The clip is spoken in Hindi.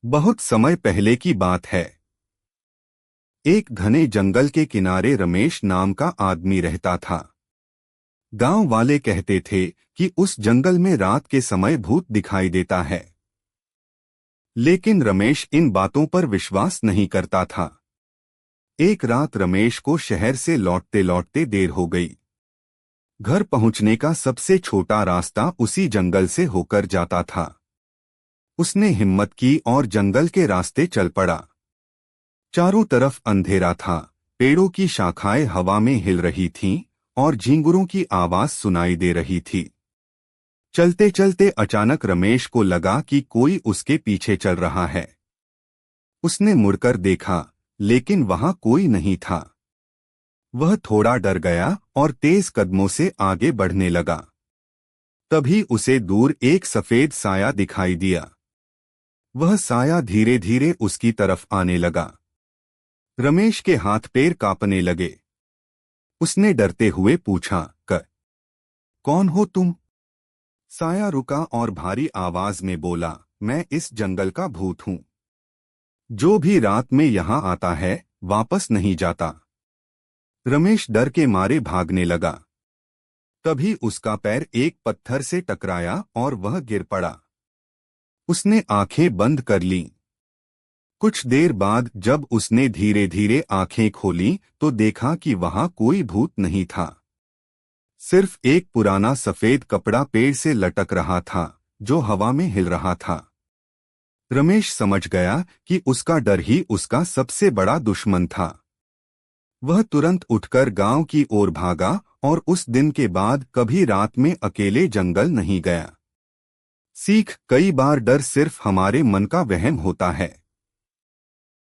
बहुत समय पहले की बात है। एक घने जंगल के किनारे रमेश नाम का आदमी रहता था। गांव वाले कहते थे कि उस जंगल में रात के समय भूत दिखाई देता है, लेकिन रमेश इन बातों पर विश्वास नहीं करता था। एक रात रमेश को शहर से लौटते लौटते देर हो गई। घर पहुंचने का सबसे छोटा रास्ता उसी जंगल से होकर जाता था। उसने हिम्मत की और जंगल के रास्ते चल पड़ा। चारों तरफ अंधेरा था, पेड़ों की शाखाएं हवा में हिल रही थीं और झींगुरों की आवाज सुनाई दे रही थी। चलते चलते अचानक रमेश को लगा कि कोई उसके पीछे चल रहा है। उसने मुड़कर देखा, लेकिन वहां कोई नहीं था। वह थोड़ा डर गया और तेज कदमों से आगे बढ़ने लगा। तभी उसे दूर एक सफेद साया दिखाई दिया। वह साया धीरे धीरे उसकी तरफ आने लगा। रमेश के हाथ पैर कांपने लगे। उसने डरते हुए पूछा, कौन हो तुम? साया रुका और भारी आवाज में बोला, मैं इस जंगल का भूत हूं। जो भी रात में यहां आता है वापस नहीं जाता। रमेश डर के मारे भागने लगा। तभी उसका पैर एक पत्थर से टकराया और वह गिर पड़ा। उसने आंखें बंद कर लीं। कुछ देर बाद जब उसने धीरे धीरे आंखें खोलीं तो देखा कि वहां कोई भूत नहीं था। सिर्फ एक पुराना सफेद कपड़ा पेड़ से लटक रहा था, जो हवा में हिल रहा था। रमेश समझ गया कि उसका डर ही उसका सबसे बड़ा दुश्मन था। वह तुरंत उठकर गांव की ओर भागा और उस दिन के बाद कभी रात में अकेले जंगल नहीं गया। सीख, कई बार डर सिर्फ हमारे मन का वहम होता है।